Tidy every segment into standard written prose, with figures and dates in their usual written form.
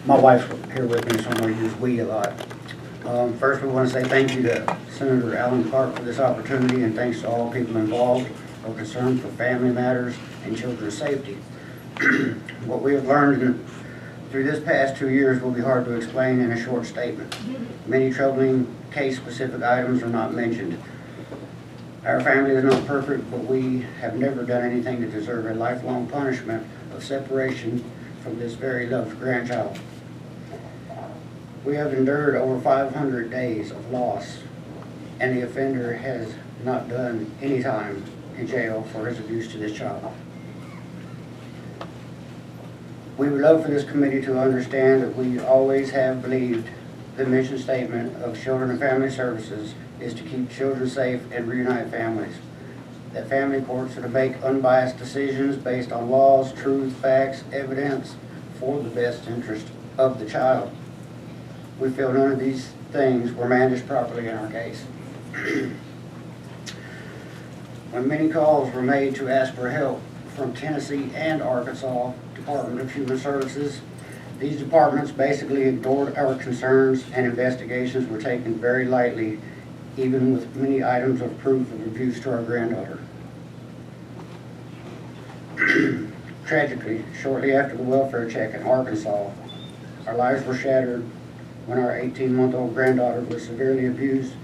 My wife's here with me, so I'm going to use we a lot. First, we want to say thank you to Senator Alan Clark for this opportunity, and thanks to all people involved or concerned for family matters and children's safety. What we have learned through this past 2 years will be hard to explain in a short statement. Many troubling case-specific items are not mentioned. Our family is not perfect, but we have never done anything to deserve a lifelong punishment of separation from this very loved grandchild. We have endured over 500 days of loss, and the offender has not done any time in jail for his abuse to this child. We would love for this committee to understand that we always have believed the mission statement of Children and Family Services is to keep children safe and reunite families. That family courts are to make unbiased decisions based on laws, truth, facts, evidence for the best interest of the child. We feel none of these things were managed properly in our case. When many calls were made to ask for help from Tennessee and Arkansas Department of Human Services, these departments basically ignored our concerns, and investigations were taken very lightly, even with many items of proof of abuse to our granddaughter. Tragically, shortly after the welfare check in Arkansas, our lives were shattered when our 18-month-old granddaughter was severely abused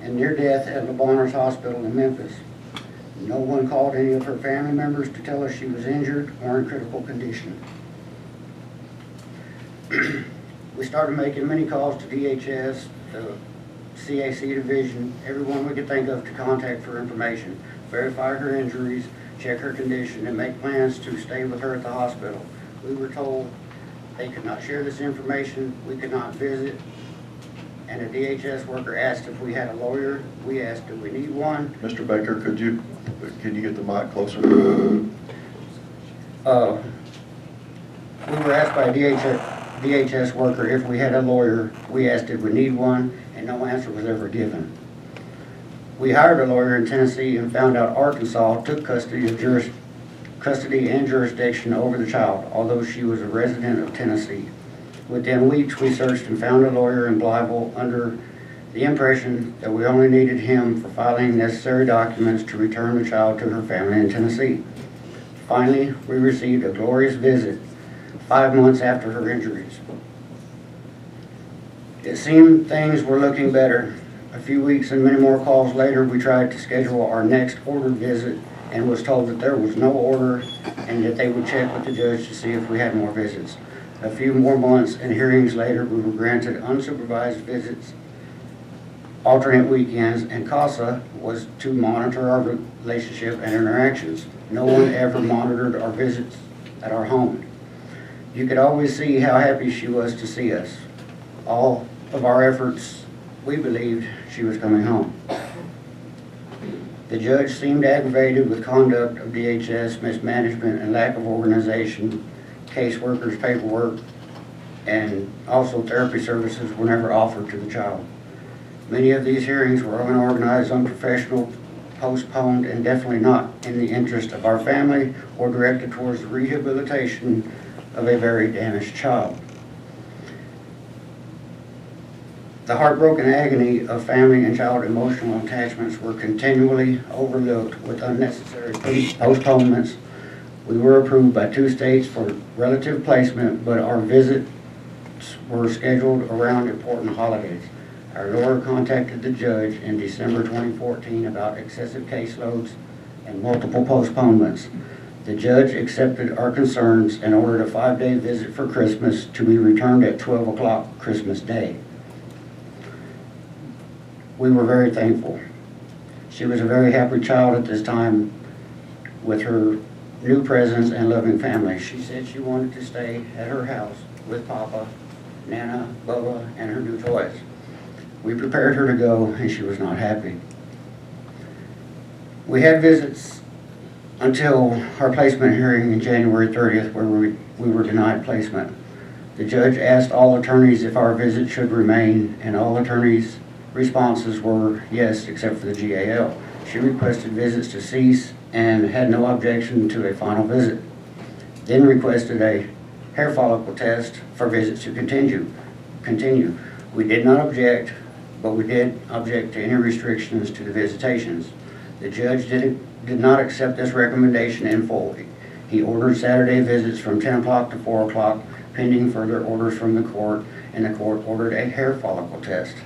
and near death at LeBonner's Hospital in Memphis. No one called any of her family members to tell us she was injured or in critical condition. We started making many calls to DHS, the CAC division, everyone we could think of to contact for information, verify her injuries, check her condition, and make plans to stay with her at the hospital. We were told they could not share this information, we could not visit, and a DHS worker asked if we had a lawyer. We asked, do we need one? Mr. Baker, can you get the mic closer? We were asked by a DHS worker if we had a lawyer. We asked if we need one, and no answer was ever given. We hired a lawyer in Tennessee and found out Arkansas took custody and jurisdiction over the child, although she was a resident of Tennessee. Within weeks, we searched and found a lawyer in Blytheville under the impression that we only needed him for filing necessary documents to return the child to her family in Tennessee. Finally, we received a glorious visit 5 months after her injuries. It seemed things were looking better. A few weeks and many more calls later, we tried to schedule our next ordered visit and was told that there was no order and that they would check with the judge to see if we had more visits. A few more months and hearings later, we were granted unsupervised visits, alternate weekends, and CASA was to monitor our relationship and interactions. No one ever monitored our visits at our home. You could always see how happy she was to see us. All of our efforts, we believed she was coming home. The judge seemed aggravated with conduct of DHS, mismanagement, and lack of organization. Caseworkers' paperwork, and also therapy services were never offered to the child. Many of these hearings were unorganized, unprofessional, postponed, and definitely not in the interest of our family or directed towards the rehabilitation of a very damaged child. The heartbroken agony of family and child emotional attachments were continually overlooked with unnecessary postponements. We were approved by 2 states for relative placement, but our visits were scheduled around important holidays. Our lawyer contacted the judge in December 2014 about excessive caseloads and multiple postponements. The judge accepted our concerns and ordered a 5-day visit for Christmas to be returned at 12 o'clock Christmas Day. We were very thankful. She was a very happy child at this time with her new presence and loving family. She said she wanted to stay at her house with Papa, Nana, Bubba, and her new toys. We prepared her to go, and she was not happy. We had visits until our placement hearing in January 30th, where we were denied placement. The judge asked all attorneys if our visit should remain, and all attorneys' responses were yes, except for the GAL. She requested visits to cease and had no objection to a final visit. Then requested a hair follicle test for visits to continue. We did not object, but we did object to any restrictions to the visitations. The judge did not accept this recommendation in full. He ordered Saturday visits from 10 o'clock to 4 o'clock, pending further orders from the court, and the court ordered a hair follicle test.